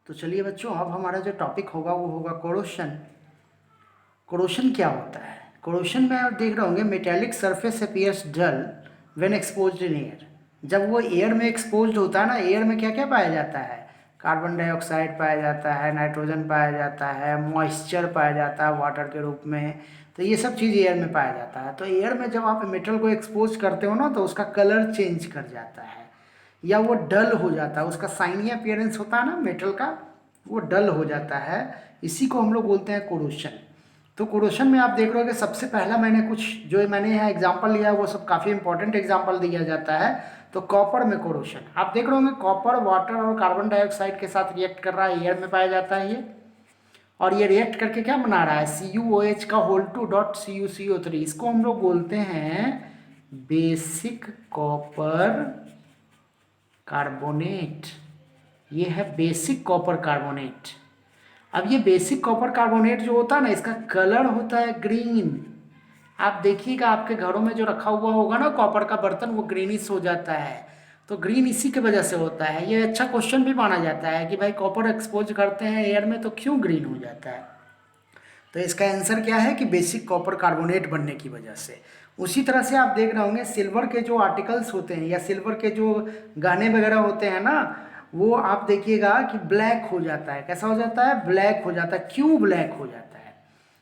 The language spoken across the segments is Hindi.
तो चलिए बच्चों, अब हमारा जो टॉपिक होगा वो होगा कोरोशन। कोरोशन क्या होता है? कोरोशन में आप देख रहे होंगे metallic surface appears dull when exposed in air. जब वो एयर में एक्सपोज्ड होता है ना, एयर में क्या क्या पाया जाता है? कार्बन डाइऑक्साइड पाया जाता है, नाइट्रोजन पाया जाता है, मॉइस्चर पाया जाता है वाटर के रूप में। तो ये सब चीज़ एयर में पाया जाता है। तो एयर में जब आप मेटल को एक्सपोज करते हो ना, तो उसका कलर चेंज कर जाता है या वो डल हो जाता है। उसका साइनी अपीयरेंस होता है ना मेटल का, वो डल हो जाता है। इसी को हम लोग बोलते हैं कोरोशन। तो कोरोशन में आप देख रहे हो कि सबसे पहला मैंने कुछ जो मैंने यहाँ एग्जांपल लिया है वो सब काफ़ी इंपॉर्टेंट एग्जांपल दिया जाता है। तो कॉपर में कोरोशन आप देख रहे होंगे, कॉपर वाटर और कार्बन डाइऑक्साइड के साथ रिएक्ट कर रहा है, एयर में पाया जाता है ये। और ये रिएक्ट करके क्या बना रहा है? CuOH का होल टू डॉट CuCO3। इसको हम लोग बोलते हैं बेसिक कॉपर कार्बोनेट। ये है बेसिक कॉपर कार्बोनेट। अब ये बेसिक कॉपर कार्बोनेट जो होता है ना, इसका कलर होता है ग्रीन। आप देखिएगा आपके घरों में जो रखा हुआ होगा ना कॉपर का बर्तन, वो ग्रीनिश हो जाता है। तो ग्रीन इसी की वजह से होता है। ये अच्छा क्वेश्चन भी माना जाता है कि भाई कॉपर एक्सपोज करते हैं एयर में तो क्यों ग्रीन हो जाता है। तो इसका आंसर क्या है कि बेसिक कॉपर कार्बोनेट बनने की वजह से। उसी तरह से आप देख रहे होंगे सिल्वर के जो आर्टिकल्स होते हैं या सिल्वर के जो गहने वगैरह होते हैं ना, वो आप देखिएगा कि ब्लैक हो जाता है। कैसा हो जाता है? ब्लैक हो जाता है। क्यों ब्लैक हो जाता है?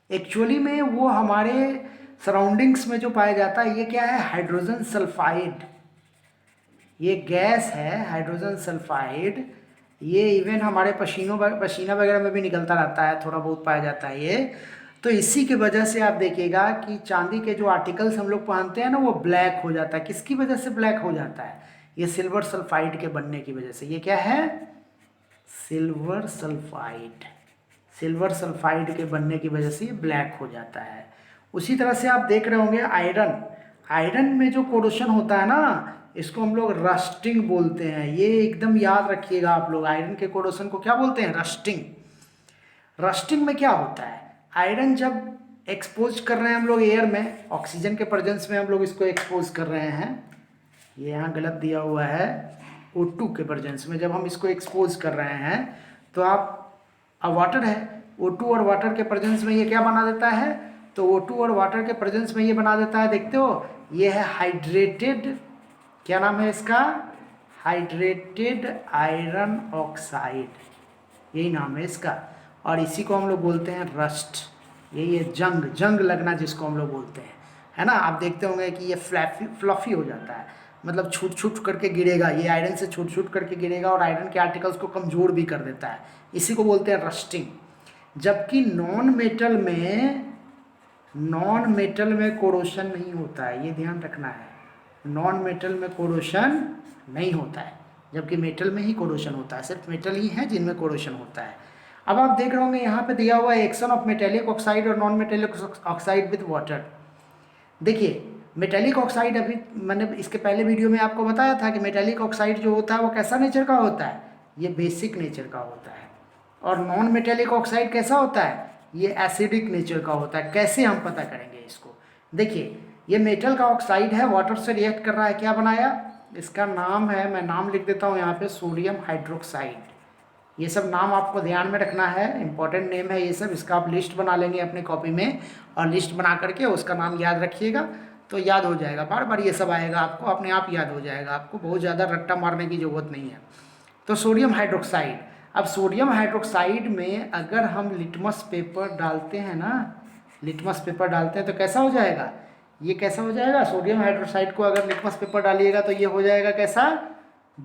एक्चुअली में वो हमारे सराउंडिंग्स में जो पाया जाता है, ये क्या है? Hydrogen sulphide. ये गैस है हाइड्रोजन सल्फाइड। ये इवन हमारे पसीना वगैरह में भी निकलता रहता है, थोड़ा बहुत पाया जाता है ये। तो इसी की वजह से आप देखिएगा कि चांदी के जो आर्टिकल्स हम लोग पहनते हैं ना, वो ब्लैक हो जाता है। किसकी वजह से ब्लैक हो जाता है? ये सिल्वर सल्फाइड के बनने की वजह से। ये क्या है? Silver sulphide. सिल्वर सल्फाइड के बनने की वजह से ये ब्लैक हो जाता है। उसी तरह से आप देख रहे होंगे आयरन। आयरन में जो कोरोशन होता है ना, इसको हम लोग रस्टिंग बोलते हैं। ये एकदम याद रखिएगा आप लोग, आयरन के कोरोशन को क्या बोलते हैं? रस्टिंग। रस्टिंग में क्या होता है? आयरन जब एक्सपोज कर रहे हैं हम लोग एयर में, ऑक्सीजन के प्रेजेंस में हम लोग इसको एक्सपोज कर रहे हैं। ये यहाँ गलत दिया हुआ है। O2 के प्रेजेंस में जब हम इसको एक्सपोज कर रहे हैं, तो आप अब वाटर है, O2 और वाटर के प्रेजेंस में ये क्या बना देता है? तो O2 और वाटर के प्रेजेंस में ये बना देता है, देखते हो, ये है हाइड्रेटेड, क्या नाम है इसका? हाइड्रेटेड आयरन ऑक्साइड, यही नाम है इसका। और इसी को हम लोग बोलते हैं रस्ट। यही है जंग लगना जिसको हम लोग बोलते हैं, है ना। आप देखते होंगे कि ये फ्लफी हो जाता है, मतलब छूट छूट करके गिरेगा। ये आयरन से छूट छूट करके गिरेगा और आयरन के आर्टिकल्स को कमज़ोर भी कर देता है। इसी को बोलते हैं रस्टिंग। जबकि नॉन मेटल में कोरोशन नहीं होता है, ये ध्यान रखना है। नॉन मेटल में कोरोशन नहीं होता है, जबकि मेटल में ही कोरोशन होता है। सिर्फ मेटल ही है जिनमें कोरोशन होता है। अब आप देख रहे होंगे यहाँ पे दिया हुआ है एक्शन ऑफ मेटेलिक ऑक्साइड और non metallic oxide with water. देखिए मेटेलिक ऑक्साइड, अभी मैंने इसके पहले वीडियो में आपको बताया था कि मेटेलिक ऑक्साइड जो होता है वो कैसा नेचर का होता है? ये बेसिक नेचर का होता है। और नॉन मेटेलिक ऑक्साइड कैसा होता है? ये एसिडिक नेचर का होता है। कैसे हम पता करेंगे इसको? देखिए ये मेटल का ऑक्साइड है, वाटर से रिएक्ट कर रहा है, क्या बनाया? इसका नाम है, मैं नाम लिख देता हूँ यहाँ पे, सोडियम हाइड्रोक्साइड। ये सब नाम आपको ध्यान में रखना है, इंपॉर्टेंट नेम है ये सब। इसका आप लिस्ट बना लेंगे अपने कॉपी में, और लिस्ट बना करके उसका नाम याद रखिएगा तो याद हो जाएगा। बार बार ये सब आएगा आपको, अपने आप याद हो जाएगा। आपको बहुत ज़्यादा रट्टा मारने की ज़रूरत नहीं है। तो सोडियम हाइड्रोक्साइड। अब सोडियम हाइड्रोक्साइड में अगर हम लिटमस पेपर डालते हैं ना, लिटमस पेपर डालते हैं तो कैसा हो जाएगा? ये कैसा हो जाएगा? सोडियम हाइड्रोक्साइड को अगर लिटमस पेपर डालिएगा तो ये हो जाएगा कैसा?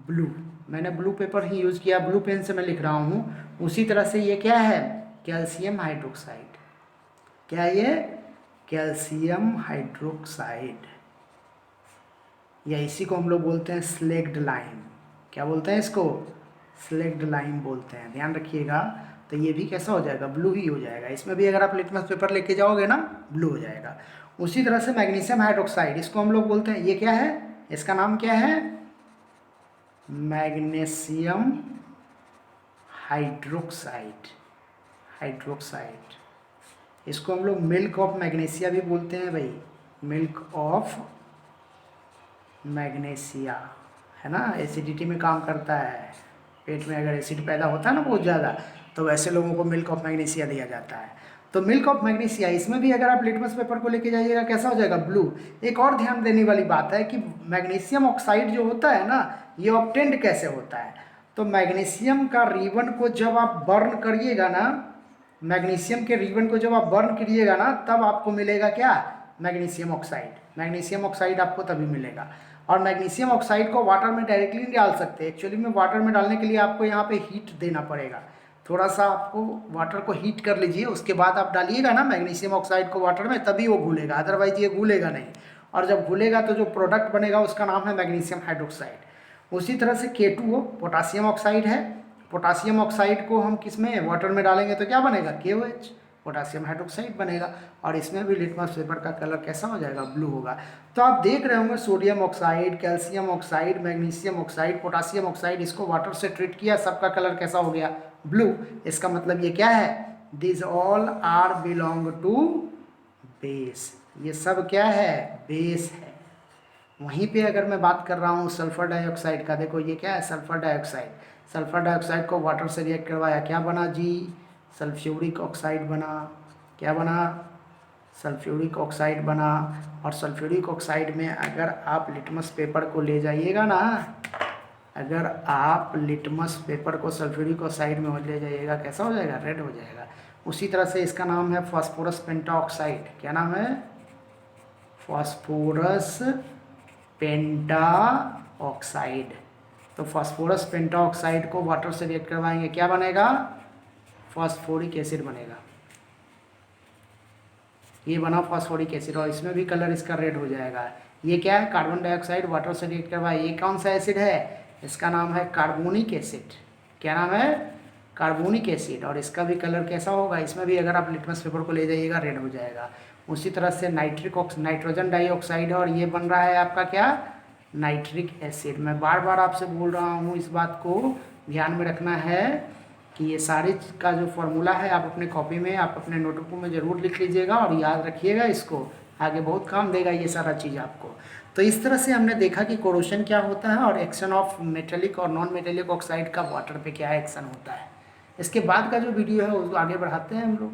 ब्लू। मैंने ब्लू पेपर ही यूज़ किया, ब्लू पेन से मैं लिख रहा हूँ। उसी तरह से ये क्या है? Calcium hydroxide. क्या ये? कैल्शियम हाइड्रोक्साइड, या इसी को हम लोग बोलते हैं स्लेग्ड लाइम। क्या बोलते हैं इसको? स्लेग्ड लाइम बोलते हैं, ध्यान रखिएगा। तो ये भी कैसा हो जाएगा? ब्लू ही हो जाएगा। इसमें भी अगर आप लिटमस पेपर लेके जाओगे ना, ब्लू हो जाएगा। उसी तरह से मैग्नीशियम हाइड्रोक्साइड, इसको हम लोग बोलते हैं, ये क्या है? इसका नाम क्या है? Magnesium hydroxide. हाइड्रोक्साइड, इसको हम लोग मिल्क ऑफ मैग्नीशिया भी बोलते हैं भाई, मिल्क ऑफ मैग्नीशिया, है ना। एसिडिटी में काम करता है, पेट में अगर एसिड पैदा होता है ना बहुत ज़्यादा, तो वैसे लोगों को मिल्क ऑफ मैग्नीशिया दिया जाता है। तो मिल्क ऑफ मैग्नीशिया, इसमें भी अगर आप लिटमस पेपर को लेके जाइएगा कैसा हो जाएगा, ब्लू। एक और ध्यान देने वाली बात है कि मैग्नीशियम ऑक्साइड जो होता है ना, ये ऑब्टेंड कैसे होता है। तो मैग्नीशियम का रिबन को जब आप बर्न करिएगा ना, मैग्नीशियम के रिबन को जब आप बर्न करिएगा ना, तब आपको मिलेगा क्या, मैग्नीशियम ऑक्साइड। मैग्नीशियम ऑक्साइड आपको तभी मिलेगा। और मैग्नीशियम ऑक्साइड को वाटर में डायरेक्टली नहीं डाल सकते, एक्चुअली में वाटर में डालने के लिए आपको यहाँ पे हीट देना पड़ेगा। थोड़ा सा आपको वाटर को हीट कर लीजिए, उसके बाद आप डालिएगा ना मैग्नीशियम ऑक्साइड को वाटर में, तभी वो घुलेगा, अदरवाइज ये घुलेगा नहीं। और जब घुलेगा तो जो प्रोडक्ट बनेगा उसका नाम है मैग्नीशियम हाइड्रोक्साइड। उसी तरह से K2O पोटासियम ऑक्साइड है। पोटासियम ऑक्साइड को हम किस में, वाटर में डालेंगे तो क्या बनेगा, KOH, पोटासियम हाइड्रोक्साइड बनेगा। और इसमें भी लिटमस पेपर का कलर कैसा हो जाएगा, ब्लू होगा। तो आप देख रहे होंगे sodium oxide, calcium oxide, magnesium oxide, potassium oxide, इसको वाटर से ट्रीट किया, सबका कलर कैसा हो गया, ब्लू। इसका मतलब ये क्या है, this all are belong to base. ये सब क्या है, बेस है। वहीं पे अगर मैं बात कर रहा हूँ सल्फर डाइऑक्साइड का, देखो ये क्या है, सल्फर डाइऑक्साइड। सल्फर डाइऑक्साइड को वाटर से रिएक्ट करवाया, क्या बना जी, सल्फ्यूरिक ऑक्साइड बना। क्या बना, सल्फ्यूरिक ऑक्साइड बना। और सल्फ्यूरिक ऑक्साइड में अगर आप लिटमस पेपर को ले जाइएगा ना, अगर आप लिटमस पेपर को सल्फ्यूरिक ऑक्साइड में ले जाइएगा, कैसा हो जाएगा, रेड हो जाएगा। उसी तरह से इसका नाम है फास्फोरस पेंटाऑक्साइड। क्या नाम है, फास्फोरस पेंटाऑक्साइड। तो फास्फोरस पेंटाऑक्साइड को वाटर से रिएक्ट करवाएंगे, क्या बनेगा, फास्फोरिक एसिड बनेगा। ये बना फास्फोरिक एसिड, और इसमें भी कलर इसका रेड हो जाएगा। ये क्या है, कार्बन डाइऑक्साइड वाटर से रिएक्ट करवाए, ये कौन सा एसिड है, इसका नाम है कार्बोनिक एसिड। क्या नाम है, कार्बोनिक एसिड। और इसका भी कलर कैसा होगा, इसमें भी अगर आप लिटमस पेपर को ले जाइएगा रेड हो जाएगा। उसी तरह से नाइट्रोजन डाइऑक्साइड, और ये बन रहा है आपका क्या, नाइट्रिक एसिड। मैं बार बार आपसे बोल रहा हूँ, इस बात को ध्यान में रखना है कि ये सारे का जो फॉर्मूला है आप अपने कॉपी में, आप अपने नोटबुक में ज़रूर लिख लीजिएगा और याद रखिएगा इसको, आगे बहुत काम देगा ये सारा चीज़ आपको। तो इस तरह से हमने देखा कि कोरोशन क्या होता है और एक्शन ऑफ मेटेलिक और नॉन मेटेलिक ऑक्साइड का वाटर पे क्या एक्शन होता है। इसके बाद का जो वीडियो है उसको आगे बढ़ाते हैं हम लोग।